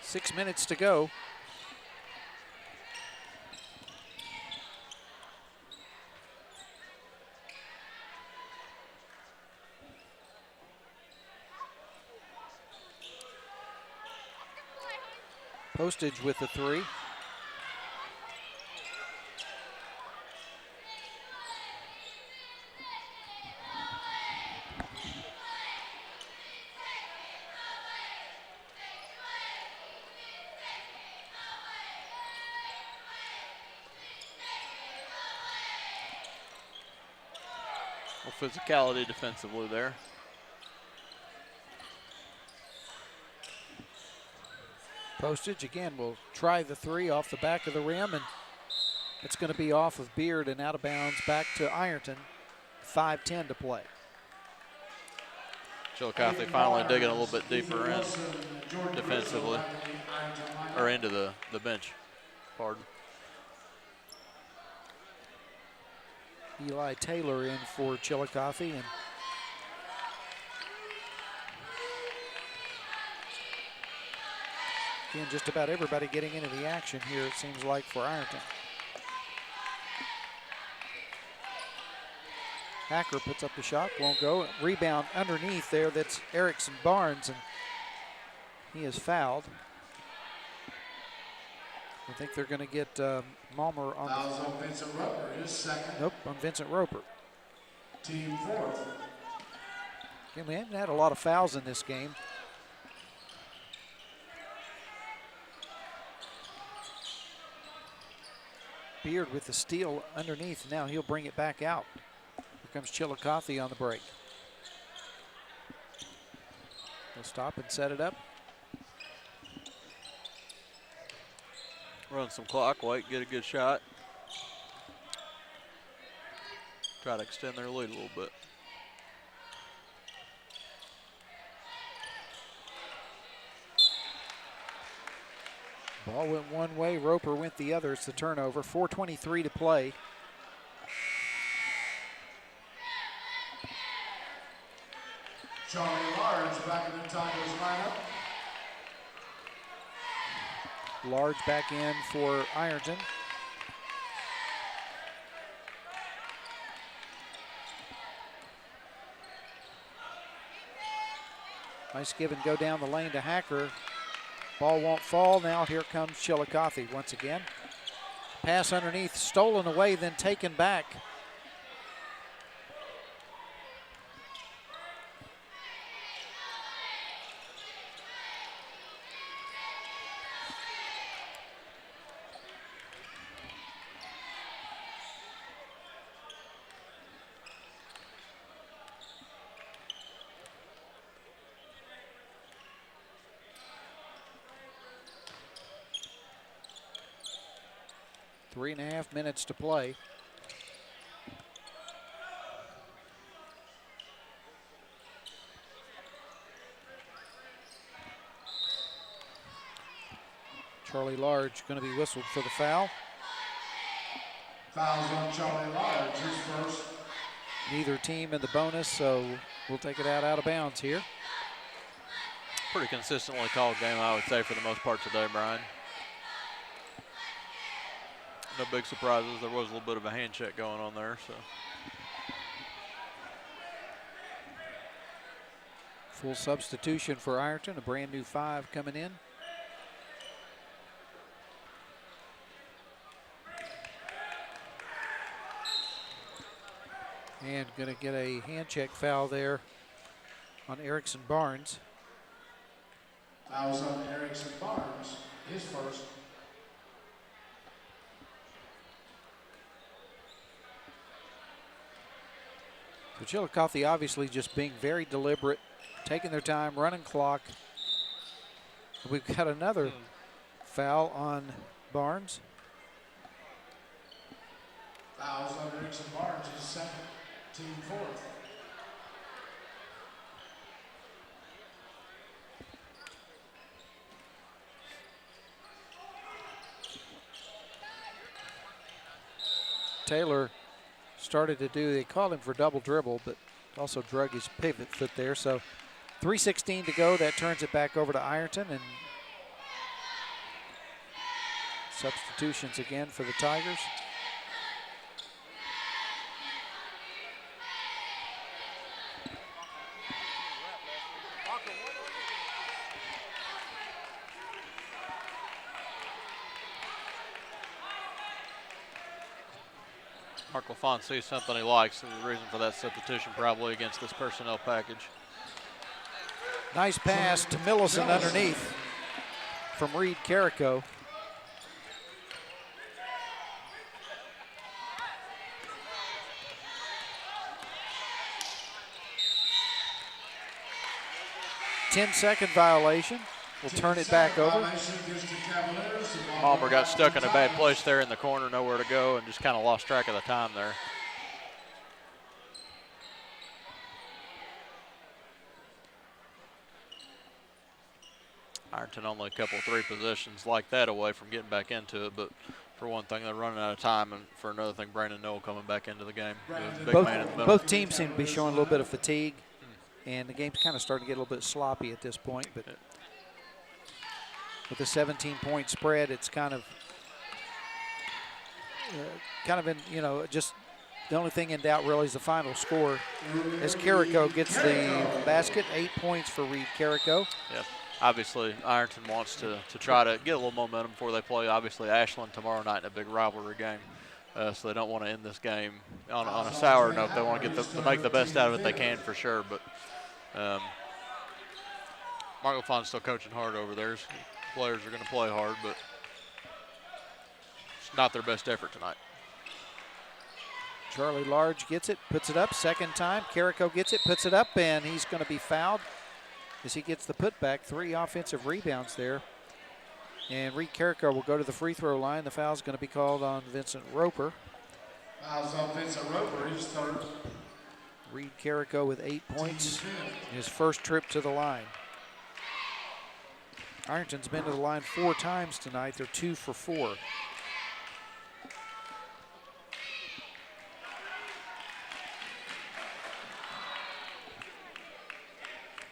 Six minutes to go. Postage with the three. Physicality defensively there. Postage again will try the three off the back of the rim, and it's going to be off of Beard and out of bounds back to Ironton. 5:10 to play. Chillicothe finally digging a little bit deeper in defensively, or into the bench, pardon. Eli Taylor in for Chillicothe, and again, just about everybody getting into the action here, it seems like, for Ironton. Hacker puts up the shot, won't go. Rebound underneath there, that's Erickson Barnes, and he is fouled. I think they're going to get Malmer on on Vincent Roper, his second. Nope, on Vincent Roper. Team fourth. Again, we haven't had a lot of fouls in this game. Beard with the steal underneath. Now he'll bring it back out. Here comes Chillicothe on the break. They'll stop and set it up. Run some clock, wait, get a good shot. Try to extend their lead a little bit. Ball went one way, Roper went the other. It's the turnover. 4:23 to play. Charlie Large back in the Tigers lineup. Large back in for Ironton. Nice give and go down the lane to Hacker. Ball won't fall. Now here comes Chillicothe once again. Pass underneath, stolen away, then taken back. Three and a half minutes to play. Charlie Large going to be whistled for the foul. Fouls on Charlie Large, his first. Neither team in the bonus, so we'll take it out of bounds here. Pretty consistently called game, I would say, for the most part today, Brian. No big surprises. There was a little bit of a hand check going on there. So full substitution for Ironton, a brand new 5 coming in. And going to get a hand check foul there on Erickson Barnes. Fouls on Erickson Barnes, his first. So Chillicothe obviously just being very deliberate, taking their time, running clock. We've got another foul on Barnes. Fouls on Erickson Barnes, his second, team fourth. Taylor started to do, they called him for double dribble, but also drug his pivot foot there. So 3:16 to go, that turns it back over to Ironton, and substitutions again for the Tigers. Mark LaFont sees something he likes, and the reason for that substitution probably against this personnel package. Nice pass to Millicent underneath from Reed Carrico. Ten-second violation. We'll turn it back over. Palmer got stuck in a bad place there in the corner, nowhere to go, and just kind of lost track of the time there. Ironton only a couple, 3 possessions like that away from getting back into it, but for one thing, they're running out of time, and for another thing, Brandon Noel coming back into the game. The big man in the middle. Both teams seem to be showing a little bit of fatigue, and the game's kind of starting to get a little bit sloppy at this point, but with a 17-point spread, it's kind of in, you know, just the only thing in doubt really is the final score. As Carrico gets the basket, 8 points for Reed Carrico. Yeah, obviously Ironton wants to try to get a little momentum before they play, obviously, Ashland tomorrow night in a big rivalry game. So they don't want to end this game on a sour note. They want to get to make the best out of it they can for sure. But Mark LaFont's still coaching hard over there. Players are going to play hard, but it's not their best effort tonight. Charlie Large gets it, puts it up, second time. Carrico gets it, puts it up, and he's going to be fouled as he gets the putback. 3 offensive rebounds there. And Reed Carrico will go to the free throw line. The foul's going to be called on Vincent Roper. Fouls on Vincent Roper, his third. Reed Carrico with 8 points, his first trip to the line. Ironton's been to the line 4 times tonight. They're 2 for 4.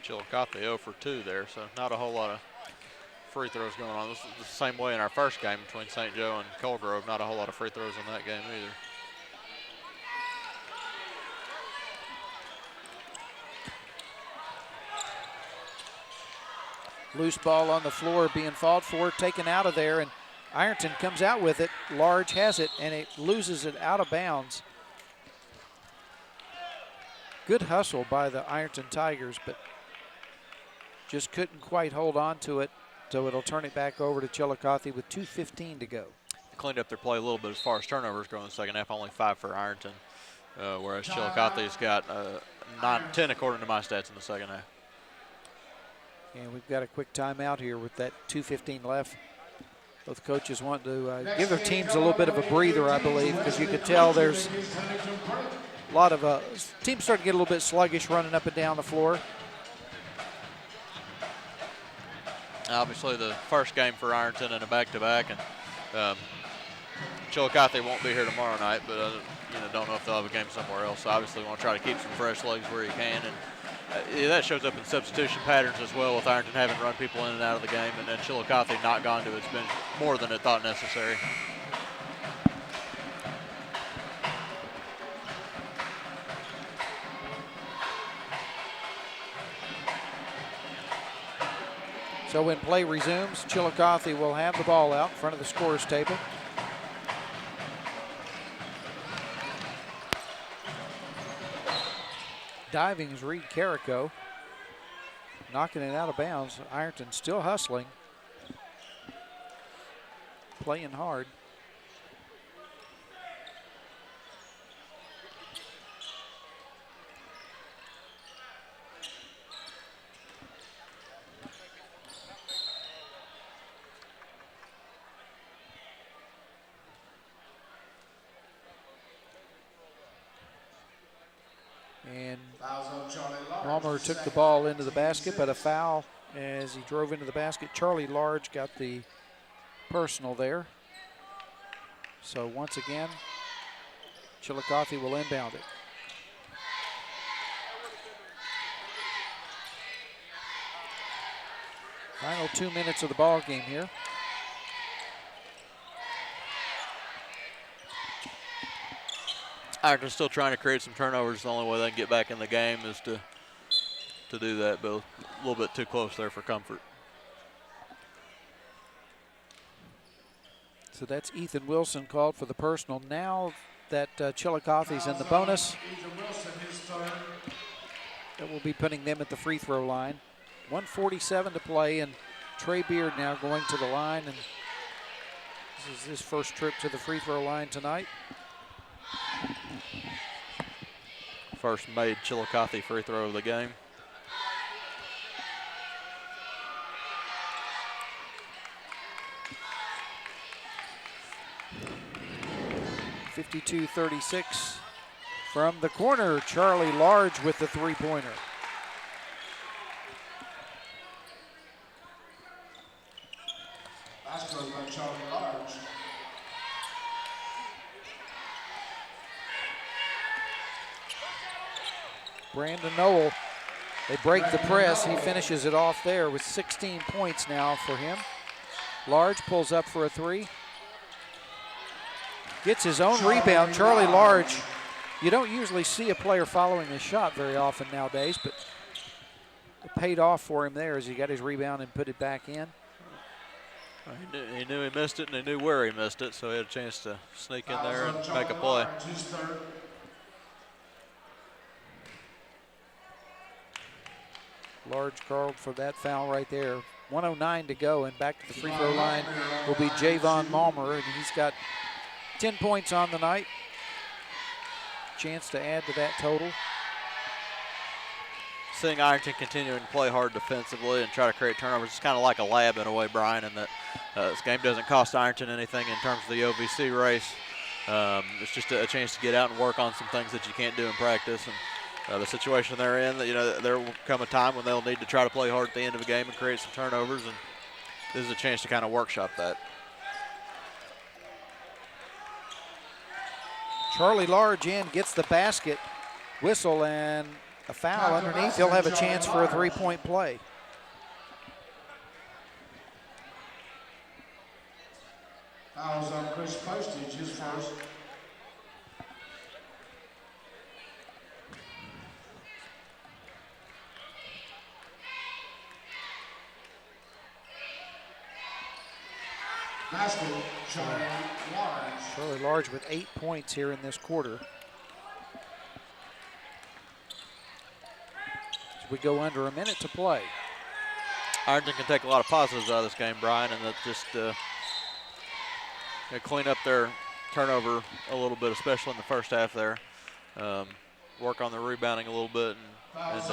Chillicothe 0 for 2 there, so not a whole lot of free throws going on. This is the same way in our first game between St. Joe and Colgrove. Not a whole lot of free throws in that game either. Loose ball on the floor being fought for, taken out of there, and Ironton comes out with it. Large has it, and it loses it out of bounds. Good hustle by the Ironton Tigers, but just couldn't quite hold on to it, so it'll turn it back over to Chillicothe with 2:15 to go. They cleaned up their play a little bit as far as turnovers go in the second half, only 5 for Ironton, whereas Chillicothe's got 10 according to my stats in the second half. And we've got a quick timeout here with that 2:15 left. Both coaches want to give their teams a little bit of a breather, I believe, because you could tell there's a lot of teams start to get a little bit sluggish running up and down the floor. Obviously, the first game for Ironton in a back-to-back, and Chillicothe won't be here tomorrow night, but don't know if they'll have a game somewhere else. So obviously, want to try to keep some fresh legs where you can, and Yeah, that shows up in substitution patterns as well, with Ironton having run people in and out of the game, and then Chillicothe not gone to its bench more than it thought necessary. So when play resumes, Chillicothe will have the ball out in front of the scorer's table. Diving is Reed Carrico. Knocking it out of bounds. Ironton still hustling. Playing hard. And Palmer took the ball into the basket, but a foul as he drove into the basket. Charlie Large got the personal there. So once again, Chillicothe will inbound it. Final 2 minutes of the ball game here. Ironton's still trying to create some turnovers. The only way they can get back in the game is to do that, but a little bit too close there for comfort. So that's Ethan Wilson called for the personal. Now that Chillicothe's in the bonus, that will be putting them at the free throw line. 1:47 to play, and Trey Beard now going to the line, and this is his first trip to the free throw line tonight. First made Chillicothe free throw of the game. .52-36 from the corner. Charlie Large with the three-pointer. That's goes by Charlie Large. Brandon Noel, they break the press. He finishes it off there with 16 points now for him. Large pulls up for a three. Gets his own rebound. Charlie Large, you don't usually see a player following a shot very often nowadays, but it paid off for him there as he got his rebound and put it back in. He knew he missed it, and he knew where he missed it, so he had a chance to sneak in there and make a play. Large called for that foul right there. 1:09 to go, and back to the free throw line will be Javon Malmer, and he's got 10 points on the night. Chance to add to that total. Seeing Ironton continuing to play hard defensively and try to create turnovers, it's kind of like a lab in a way, Brian, in that this game doesn't cost Ironton anything in terms of the OVC race. It's just a chance to get out and work on some things that you can't do in practice. And the situation they're in, there will come a time when they'll need to try to play hard at the end of a game and create some turnovers, and this is a chance to kind of workshop that. Charlie Large in, gets the basket, whistle, and a foul underneath. He'll have a chance for a three-point play. Fouls on Chris Postage, his first. Basket, Charlie Large. Charlie Large with 8 points here in this quarter. As we go under a minute to play. Ironton can take a lot of positives out of this game, Brian, and that just clean up their turnover a little bit, especially in the first half there. Work on the rebounding a little bit and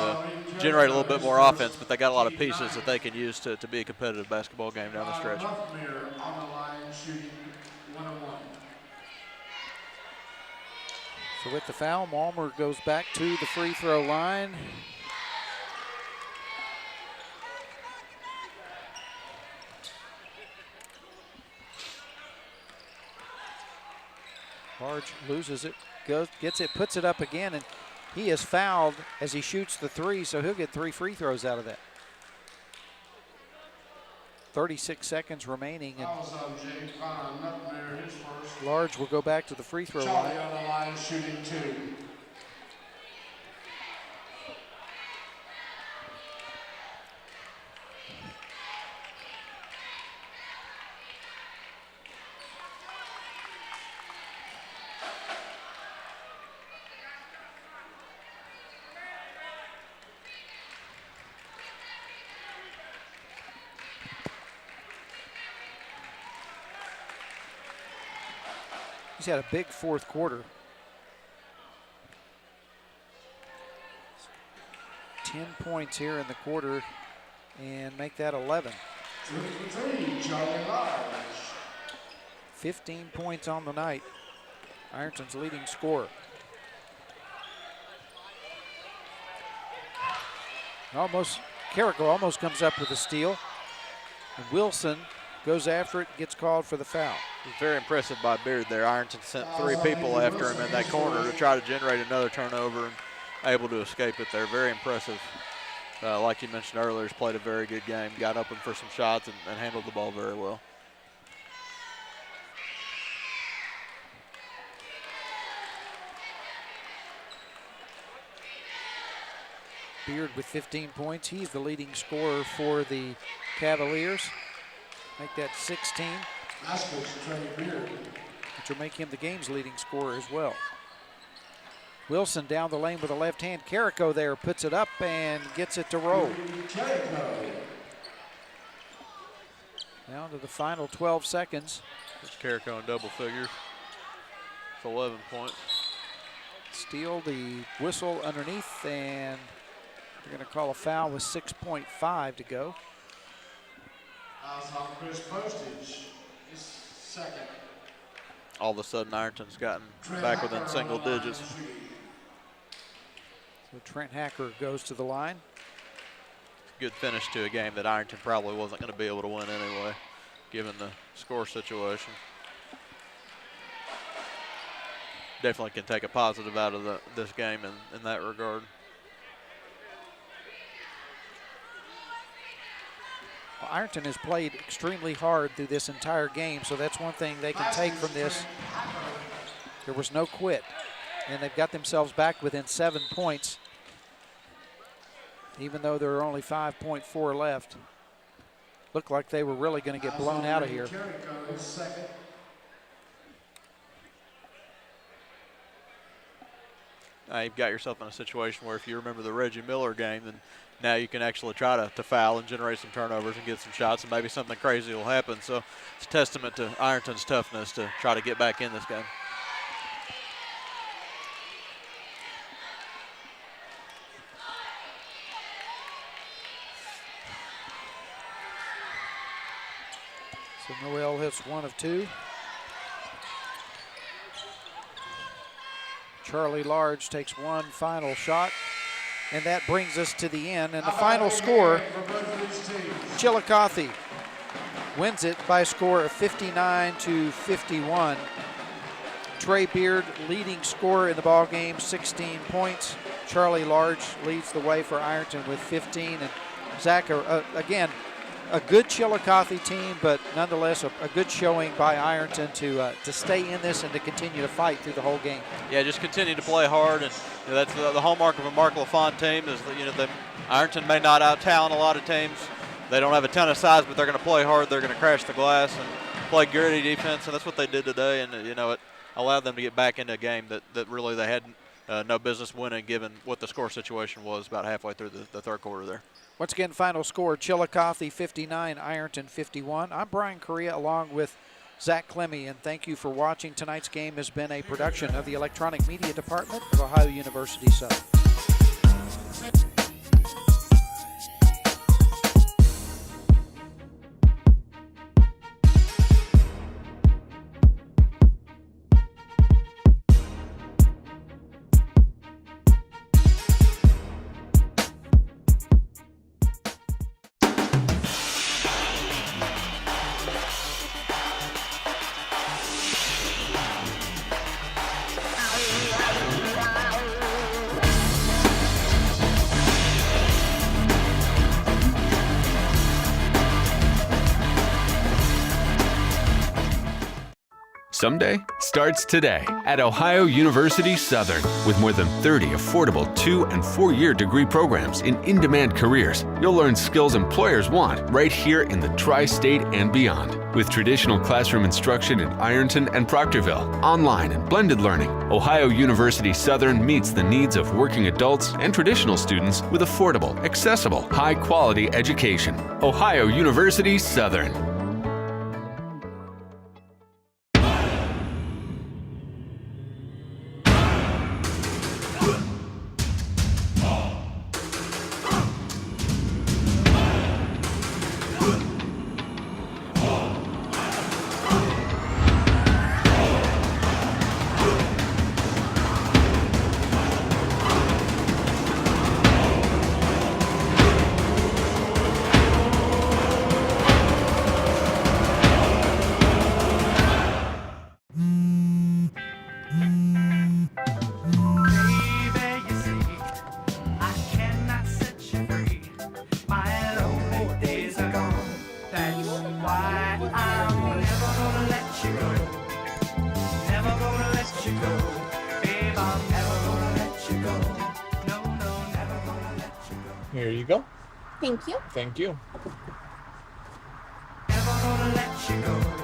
generate a little bit more offense, but they got a lot of pieces that they can use to be a competitive basketball game down the stretch. So with the foul, Malmer goes back to the free throw line. Large loses it, gets it, puts it up again, and He is fouled as he shoots the three, so he'll get 3 free throws out of that. 36 seconds remaining, and Fouls on James Bond, nothing there, his first. Large will go back to the free throw Charlie line. on the line, shooting 2. He's had a big fourth quarter. 10 points here in the quarter and make that 11. 3, Charlie Large. 15 points on the night. Ironton's leading scorer. Carrico almost comes up with a steal. And Wilson goes after it, gets called for the foul. Very impressive by Beard there. Ironton sent 3 people after him in that corner to try to generate another turnover and able to escape it there. Very impressive. Like you mentioned earlier, he's played a very good game, got open for some shots and handled the ball very well. Beard with 15 points. He's the leading scorer for the Cavaliers. Make that 16. Which will make him the game's leading scorer as well. Wilson down the lane with a left hand. Carrico there puts it up and gets it to roll. Down to the final 12 seconds. It's Carrico in double figures. It's 11 points. Steal the whistle underneath, and they're going to call a foul with 6.5 to go. Fouls on Chris Postage, his second. All of a sudden, Ironton's gotten back within single digits. So Trent Hacker goes to the line. Good finish to a game that Ironton probably wasn't going to be able to win anyway, given the score situation. Definitely can take a positive out of this game in that regard. Well, Ironton has played extremely hard through this entire game, so that's one thing they can take from this. There was no quit, and they've got themselves back within 7 points, even though there are only 5.4 left. Looked like they were really going to get blown out of here. You've got yourself in a situation where if you remember the Reggie Miller game, then now you can actually try to foul and generate some turnovers and get some shots, and maybe something crazy will happen. So it's a testament to Ironton's toughness to try to get back in this game. So Noel hits 1 of 2. Charlie Large takes one final shot, and that brings us to the end. And the final score, Chillicothe wins it by a score of 59-51. Trey Beard, leading scorer in the ball game, 16 points. Charlie Large leads the way for Ironton with 15. And Zach, again, a good Chillicothe team, but nonetheless a good showing by Ironton to stay in this and to continue to fight through the whole game. Yeah, just continue to play hard, and that's the hallmark of a Mark LaFont team is that Ironton may not out-talent a lot of teams. They don't have a ton of size, but they're going to play hard. They're going to crash the glass and play gritty defense, and that's what they did today. And it allowed them to get back into a game that really they had no business winning, given what the score situation was about halfway through the third quarter there. Once again, final score, Chillicothe 59, Ironton 51. I'm Brian Correa along with Zach Clemmie, and thank you for watching. Tonight's game has been a production of the Electronic Media Department of Ohio University Southern. someday starts today at Ohio University Southern. With more than 30 affordable 2- and 4-year degree programs in-demand careers, you'll learn skills employers want right here in the Tri-State and beyond. With traditional classroom instruction in Ironton and Proctorville, online and blended learning, Ohio University Southern meets the needs of working adults and traditional students with affordable, accessible, high-quality education. Ohio University Southern. Here you go. Thank you. Thank you. Never gonna let you go.